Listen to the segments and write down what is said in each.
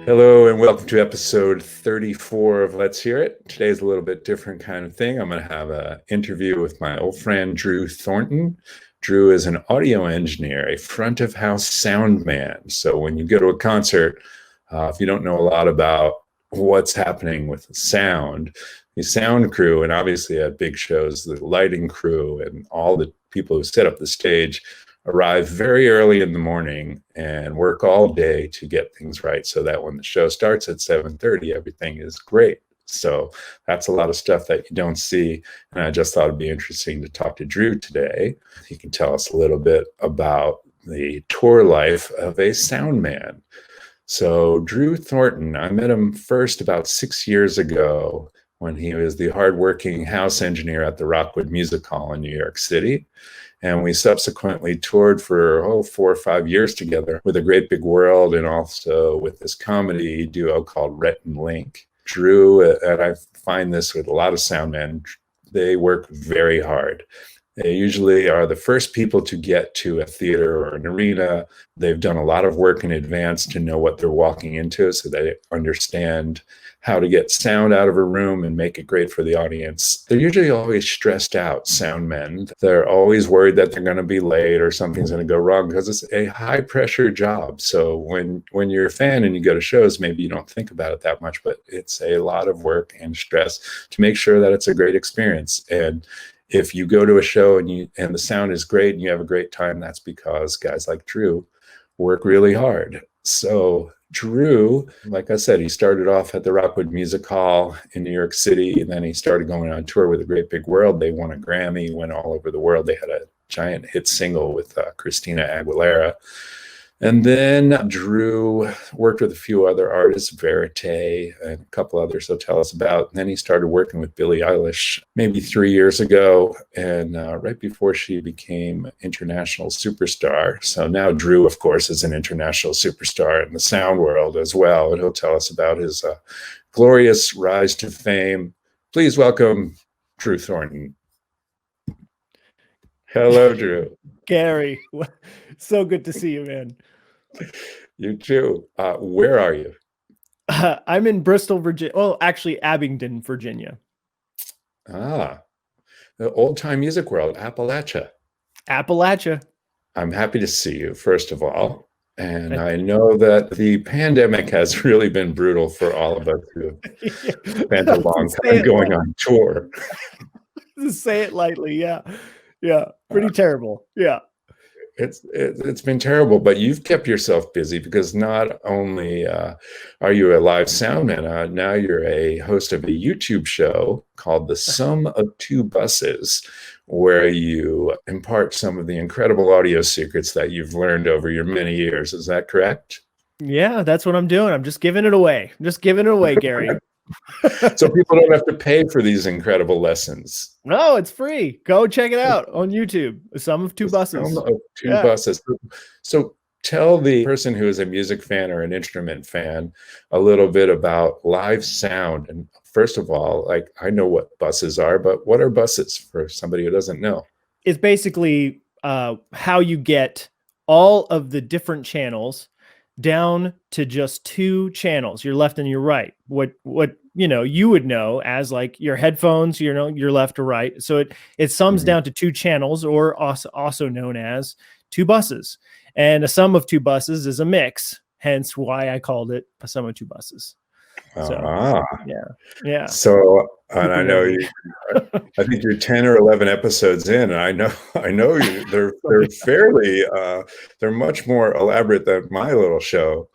Hello and welcome to episode 34 of Let's Hear It. Today's a little bit different kind of thing. I'm going to have an interview with my old friend Drew Thornton. Drew is an audio engineer, a front of house sound man. So when you go to a concert, if you don't know a lot about what's happening with sound, the sound crew, and obviously at big shows, the lighting crew and all the people who set up the stage arrive very early in the morning and work all day to get things right so that when the show starts at 7:30, everything is great. So that's a lot of stuff that you don't see. And I just thought it'd be interesting to talk to Drew today. He can tell us a little bit about the tour life of a sound man. So Drew Thornton, I met him first about 6 years ago when he was the hardworking house engineer at the Rockwood Music Hall in New York City. And we subsequently toured for 4 or 5 years together with A Great Big World and also with this comedy duo called Rhett and Link. Drew, and I find this with a lot of sound men, they work very hard. They usually are the first people to get to a theater or an arena. They've done a lot of work in advance to know what they're walking into so they understand how to get sound out of a room and make it great for the audience. They're usually always stressed out, sound men. They're always worried that they're going to be late or something's going to go wrong because it's a high pressure job. So when you're a fan and you go to shows, maybe you don't think about it that much, but it's a lot of work and stress to make sure that it's a great experience. And if you go to a show and the sound is great and you have a great time, that's because guys like Drew work really hard. So Drew, like I said, he started off at the Rockwood Music Hall in New York City, and then he started going on tour with A Great Big World. They won a Grammy, went all over the world. They had a giant hit single with Christina Aguilera. And then Drew worked with a few other artists, Verite and a couple others he'll tell us about. And then he started working with Billie Eilish maybe 3 years ago, and right before she became international superstar. So now Drew, of course, is an international superstar in the sound world as well. And he'll tell us about his glorious rise to fame. Please welcome Drew Thornton. Hello, Drew. Gary, so good to see you, man. You too. Where are you? I'm in Bristol, Virginia. Well, actually, Abingdon, Virginia. The old time music world, Appalachia. Appalachia. I'm happy to see you, first of all. And I know that the pandemic has really been brutal for all of us who have spent a long time going on tour. To say it lightly, yeah. Yeah, pretty terrible. Yeah. It's been terrible, but you've kept yourself busy because not only are you a live sound man, now you're a host of a YouTube show called The Sum of Two Buses, where you impart some of the incredible audio secrets that you've learned over your many years. Is that correct? Yeah, that's what I'm doing. I'm just giving it away. Gary. So people don't have to pay for these incredible lessons. No, it's free. Go check it out on YouTube. The Sum of Two Buses. Sum of Two Buses. So tell the person who is a music fan or an instrument fan a little bit about live sound. And first of all, like, I know what buses are, but what are buses for somebody who doesn't know? It's basically how you get all of the different channels down to just two channels, your left and your right. What you would know as like your headphones, your left or right. So it sums down to two channels, or also known as two buses. And a sum of two buses is a mix, hence why I called it a sum of two buses. So, yeah. So, and I know you. I think you're 10 or 11 episodes in, and I know you. They're fairly. They're much more elaborate than my little show.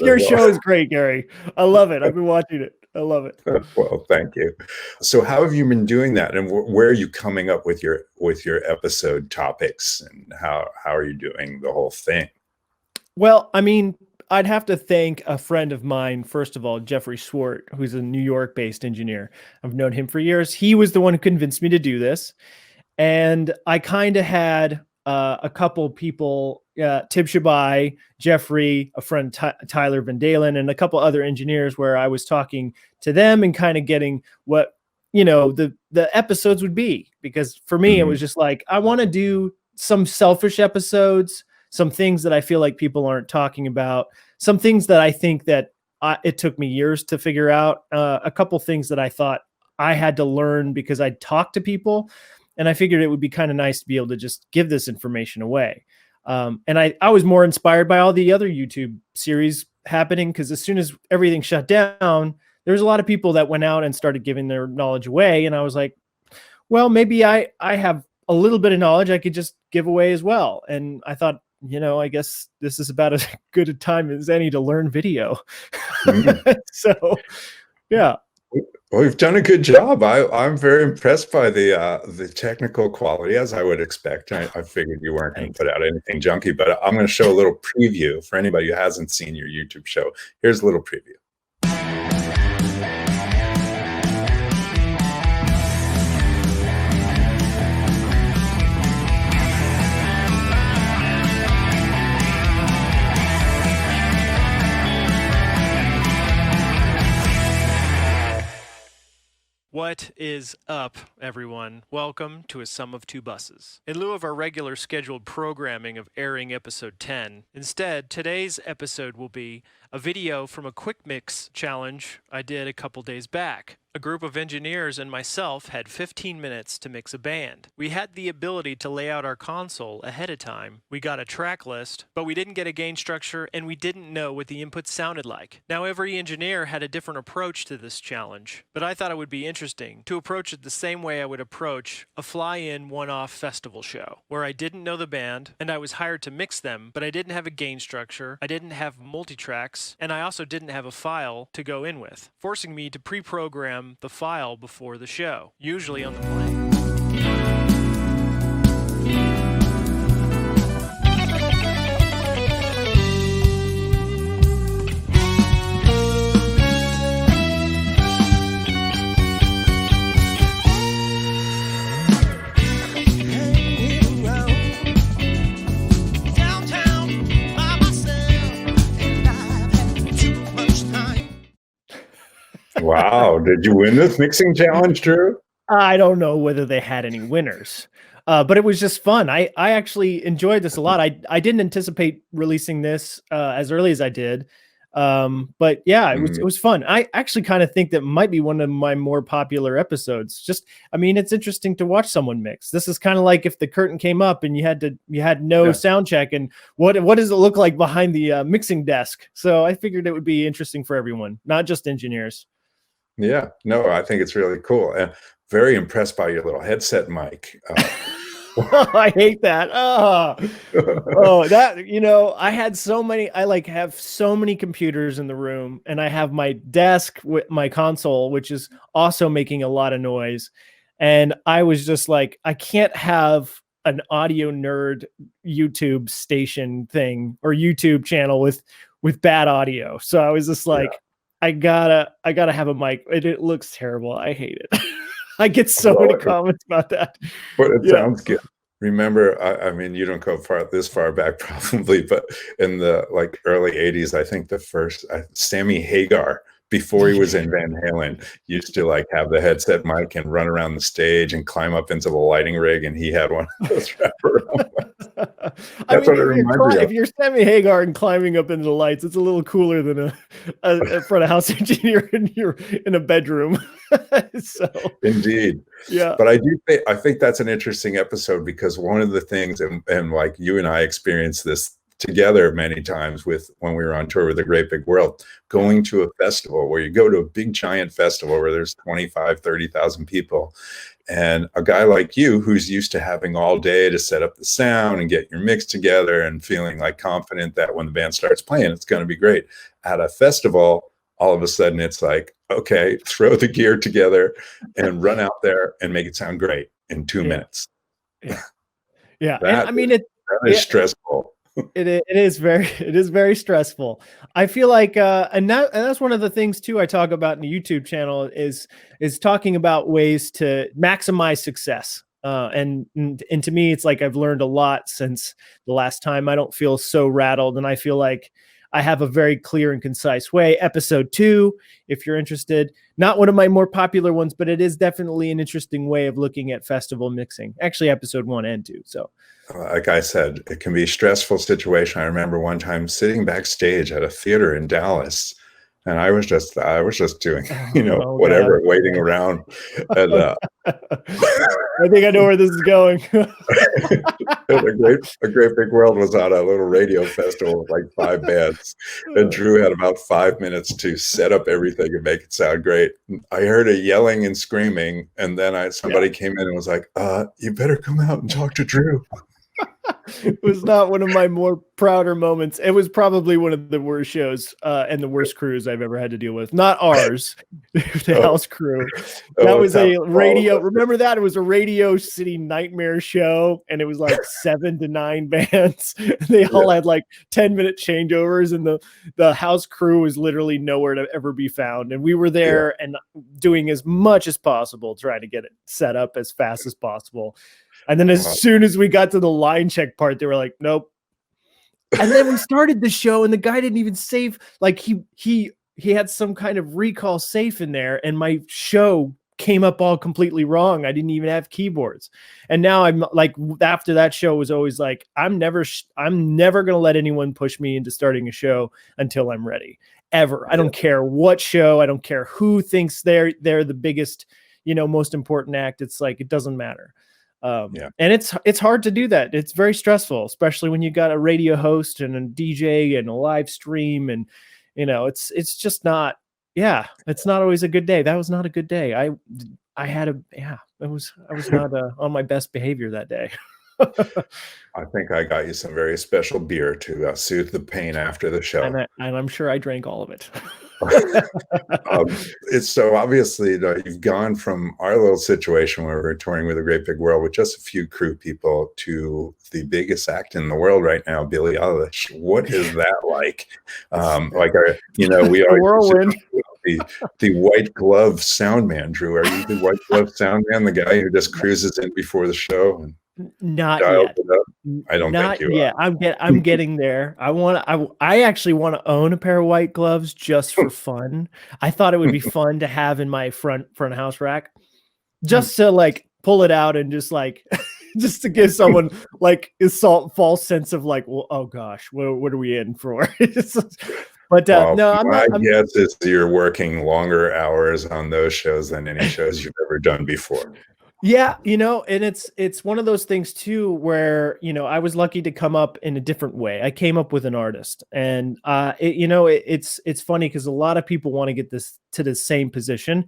Your show is great, Gary. I love it. I've been watching it. I love it. Well, thank you. So, how have you been doing that, and where are you coming up with your episode topics, and how are you doing the whole thing? Well, I mean, I'd have to thank a friend of mine, first of all, Jeffrey Swart, who's a New York-based engineer. I've known him for years. He was the one who convinced me to do this. And I kind of had a couple people, Tib Shabai, Jeffrey, a friend, Tyler Van Dalen, and a couple other engineers, where I was talking to them and kind of getting what, the episodes would be. Because for me, it was just like, I want to do some selfish episodes, some things that I feel like people aren't talking about, some things that I think that it took me years to figure out a couple things that I thought I had to learn because I'd talked to people, and I figured it would be kind of nice to be able to just give this information away. And I was more inspired by all the other YouTube series happening, because as soon as everything shut down, there was a lot of people that went out and started giving their knowledge away. And I was like, well, maybe I have a little bit of knowledge I could just give away as well. And I thought, I guess this is about as good a time as any to learn video. So, yeah. Well, you've done a good job. I'm very impressed by the technical quality, as I would expect. I figured you weren't going to put out anything junky, but I'm going to show a little preview for anybody who hasn't seen your YouTube show. Here's a little preview. What is up, everyone? Welcome to A Sum of Two Buses. In lieu of our regular scheduled programming of airing episode 10, instead, today's episode will be a video from a quick mix challenge I did a couple days back. A group of engineers and myself had 15 minutes to mix a band. We had the ability to lay out our console ahead of time. We got a track list, but we didn't get a gain structure, and we didn't know what the inputs sounded like. Now, every engineer had a different approach to this challenge, but I thought it would be interesting to approach it the same way I would approach a fly-in one-off festival show, where I didn't know the band, and I was hired to mix them, but I didn't have a gain structure, I didn't have multi-tracks, and I also didn't have a file to go in with, forcing me to pre-program the file before the show, usually on the plane. Wow. Did you win this mixing challenge, Drew? I don't know whether they had any winners, but it was just fun. I actually enjoyed this a lot. I didn't anticipate releasing this as early as I did. But yeah, it was fun. I actually kind of think that might be one of my more popular episodes. It's interesting to watch someone mix. This is kind of like if the curtain came up and you had no sound check, and what does it look like behind the mixing desk? So I figured it would be interesting for everyone, not just engineers. Yeah, no, I think it's really cool. And very impressed by your little headset mic. I hate that. I had so many, I have so many computers in the room, and I have my desk with my console, which is also making a lot of noise. And I was just like, I can't have an audio nerd YouTube station thing or YouTube channel with bad audio. So I was just like, I gotta have a mic. It looks terrible. I hate it. I get so many comments about that. But it sounds good. Remember, I mean, you don't go this far back probably, but in the early 80s, I think the first Sammy Hagar, before he was in Van Halen, used to have the headset mic and run around the stage and climb up into the lighting rig, and he had one of those wraparound ones. That's what it reminds me of. If you're Sammy Hagar and climbing up into the lights, it's a little cooler than a front of house engineer in a bedroom. So Indeed. Yeah. But I think that's an interesting episode, because one of the things, and you and I experienced this together many times when we were on tour with The Great Big World, going to a festival where you go to a big giant festival where there's 25, 30,000 people. And a guy like you, who's used to having all day to set up the sound and get your mix together and feeling confident that when the band starts playing, it's going to be great. At a festival, all of a sudden it's okay, throw the gear together and run out there and make it sound great in 2 minutes. Yeah. That is stressful. It is very stressful. I feel like, and that's one of the things too I talk about in the YouTube channel is talking about ways to maximize success. And to me, it's I've learned a lot since the last time. I don't feel so rattled, and I feel like I have a very clear and concise way. Episode 2, if you're interested, not one of my more popular ones, but it is definitely an interesting way of looking at festival mixing. Actually, episode 1 and 2. So, like I said, it can be a stressful situation. I remember one time sitting backstage at a theater in Dallas, And I was just doing, Oh God. whatever, waiting around. And I think I know where this is going. a great big world was on a little radio festival with like 5 bands, and Drew had about 5 minutes to set up everything and make it sound great. I heard a yelling and screaming, and then somebody came in and was like, "You better come out and talk to Drew." It was not one of my more prouder moments. It was probably one of the worst shows and the worst crews I've ever had to deal with. Not ours, the house crew. That was a radio. Remember that? It was a Radio City nightmare show, and it was like 7 to 9 bands. They all had like 10-minute changeovers, and the house crew was literally nowhere to ever be found. And we were there and doing as much as possible, trying to get it set up as fast as possible. And then as soon as we got to the line check part, they were like, nope. And then we started the show, and the guy didn't even save. Like he had some kind of recall safe in there, and my show came up all completely wrong. I didn't even have keyboards. And now I'm like, after that show was always like, I'm never going to let anyone push me into starting a show until I'm ready, ever. I don't care what show. I don't care who thinks they're the biggest, most important act. It's like, it doesn't matter. And it's hard to do that. It's very stressful, especially when you got a radio host and a DJ and a live stream, and it's just not. Yeah, it's not always a good day. That was not a good day. I was not on my best behavior that day. I think I got you some very special beer to soothe the pain after the show, and I'm sure I drank all of it. It's so obviously you've gone from our little situation where we're touring with a great big world with just a few crew people to the biggest act in the world right now, Billie Eilish. What is that like? We are whirlwind. The white glove sound man, Drew. Are you the white glove sound man, the guy who just cruises in before the show and not yet? I don't think you are. I'm getting there. I actually want to own a pair of white gloves just for fun. I thought it would be fun to have in my front house rack, just to like pull it out and just like just to give someone like a false sense of like, well, oh gosh, what are we in for? But no, I'm not. My guess is you're working longer hours on those shows than any shows you've ever done before. Yeah, and it's one of those things too, where, I was lucky to come up in a different way. I came up with an artist, and it's funny because a lot of people want to get this to the same position,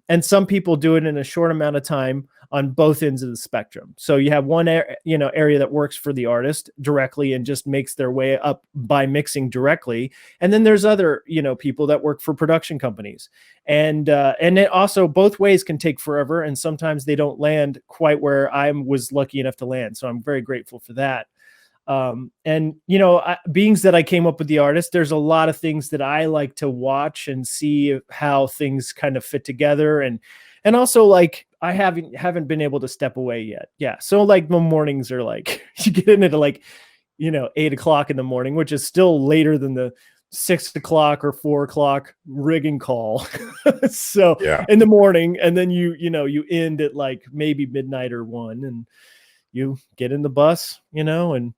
and some people do it in a short amount of time on both ends of the spectrum. So you have one area that works for the artist directly and just makes their way up by mixing directly, and then there's other people that work for production companies, and it also both ways can take forever, and sometimes they don't land quite where I was lucky enough to land. So I'm very grateful for that. Being that I came up with the artist, there's a lot of things that I like to watch and see how things kind of fit together, and also like I haven't been able to step away yet. Yeah. So like the mornings are like, you get in at like, 8 o'clock in the morning, which is still later than the 6 o'clock or 4 o'clock rigging call. So in the morning, and then you end at like maybe midnight or 1, and you get in the bus, and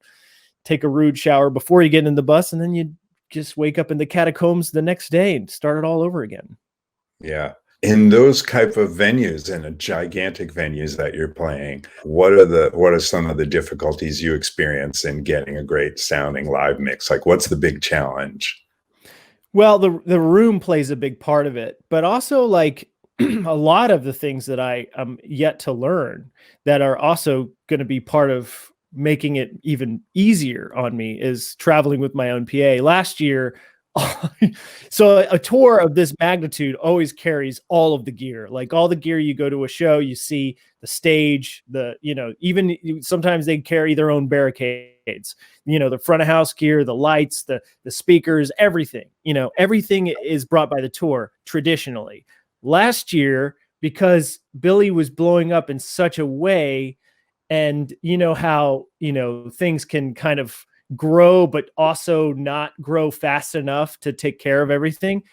take a rude shower before you get in the bus. And then you just wake up in the catacombs the next day and start it all over again. Yeah. In those type of venues, in a gigantic venues that you're playing, what are some of the difficulties you experience in getting a great sounding live mix? Like, what's the big challenge? Well, the room plays a big part of it, but also like a lot of the things that I am yet to learn that are also going to be part of making it even easier on me is traveling with my own PA. Last year, so a tour of this magnitude always carries all of the gear, like all the gear you go to a show, you see the stage, even sometimes they carry their own barricades, the front of house gear, the lights, the speakers, everything, everything is brought by the tour traditionally. Last year, because Billy was blowing up in such a way, and how, things can kind of grow, but also not grow fast enough to take care of everything.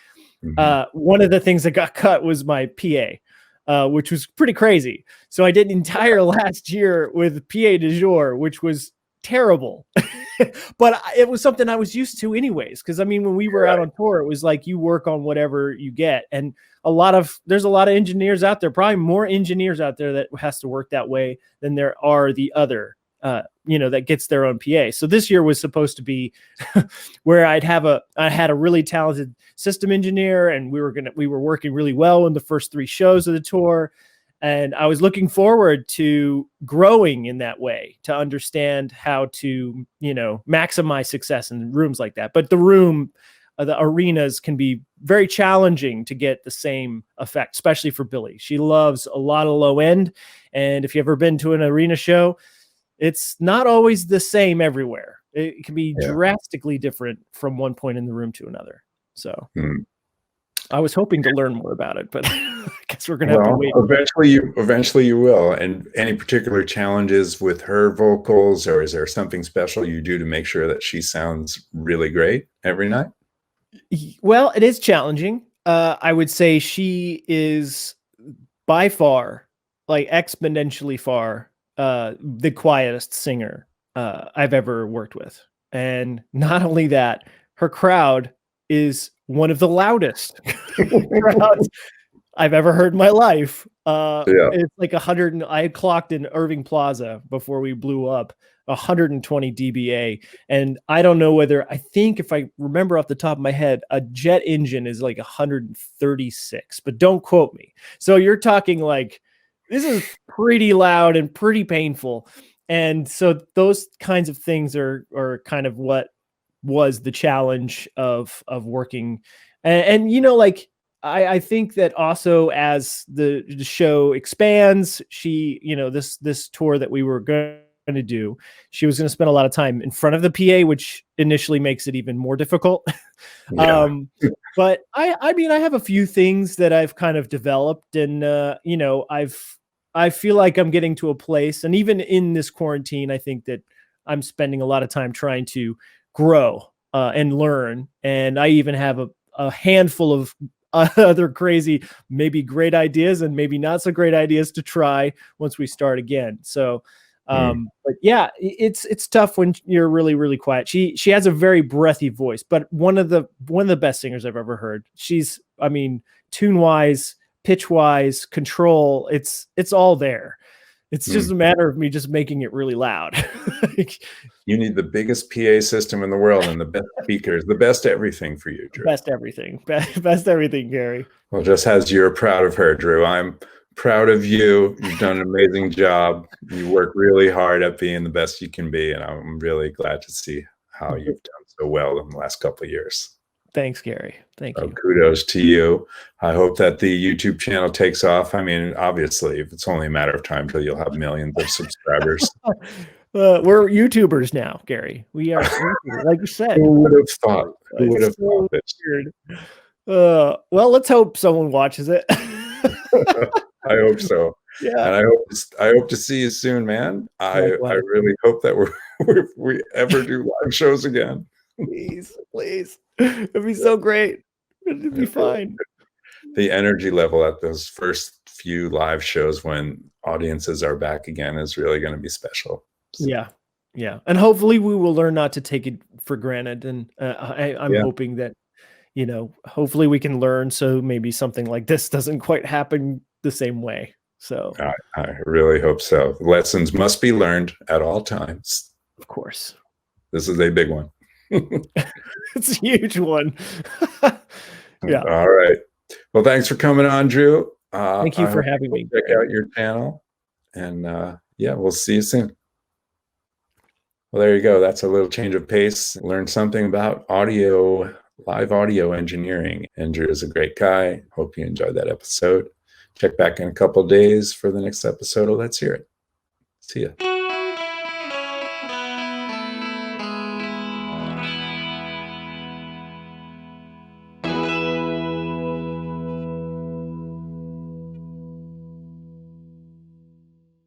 Mm-hmm. One of the things that got cut was my PA, which was pretty crazy. So I did an entire last year with PA du jour, which was terrible. but it was something I was used to anyways. Cause I mean, when we were out on tour, it was like, you work on whatever you get. And there's a lot of engineers out there, probably more engineers out there that has to work that way than there are the other, that gets their own PA. So this year was supposed to be where I had a really talented system engineer, and we were working really well in the first 3 shows of the tour. And I was looking forward to growing in that way, to understand how to, maximize success in rooms like that. But the arenas can be very challenging to get the same effect, especially for Billie. She loves a lot of low end. And if you've ever been to an arena show, it's not always the same everywhere. It can be drastically different from one point in the room to another. So I was hoping to learn more about it, but I guess we're going to have to wait. Eventually you will. And any particular challenges with her vocals, or is there something special you do to make sure that she sounds really great every night? Well, it is challenging. I would say she is by far, like exponentially far, the quietest singer I've ever worked with. And not only that, her crowd is one of the loudest crowds I've ever heard in my life. It's like 100. I had clocked in Irving Plaza before we blew up, 120 dBA. And I don't know I think if I remember off the top of my head, a jet engine is like 136, but don't quote me. So you're talking like, this is pretty loud and pretty painful. And so those kinds of things are kind of what was the challenge of working. And I think that also as the show expands, she, this tour that we were going to do, she was going to spend a lot of time in front of the PA, which initially makes it even more difficult. But I mean, I have a few things that I've kind of developed, and I feel like I'm getting to a place, and even in this quarantine, I think that I'm spending a lot of time trying to grow and learn. And I even have a handful of other crazy, maybe great ideas and maybe not so great ideas to try once we start again. So, but yeah, it's tough when you're really, really quiet. She has a very breathy voice, but one of the best singers I've ever heard. She's, I mean, tune wise, pitch wise, control, it's all there. It's just a matter of me just making it really loud. You need the biggest PA system in the world and the best speakers, the best everything for you, Drew. Best everything, Gary. Well, just as you're proud of her, Drew, I'm proud of you. You've done an amazing job. You work really hard at being the best you can be, and I'm really glad to see how you've done so well in the last couple of years. Thanks, Gary. Thank you. Kudos to you. I hope that the YouTube channel takes off. I mean, obviously, it's only a matter of time till you'll have millions of subscribers. We're YouTubers now, Gary. We are, like you said. Who would have thought? Who would have thought this? Weird. Well, let's hope someone watches it. I hope so. Yeah. And I hope to see you soon, man. I really hope that we ever do live shows again. Please. It'd be so great. It'd be fine. The energy level at those first few live shows when audiences are back again is really going to be special. So. Yeah. And hopefully we will learn not to take it for granted. And I'm hoping that, hopefully we can learn so maybe something like this doesn't quite happen the same way. So I really hope so. Lessons must be learned at all times. Of course. This is a big one. It's a huge one. Yeah. All right. Well, thanks for coming on, Drew. Thank you for having me. Check out your channel, and we'll see you soon. Well, there you go. That's a little change of pace. Learn something about live audio engineering. And Drew is a great guy. Hope you enjoyed that episode. Check back in a couple of days for the next episode of Let's Hear It. See ya.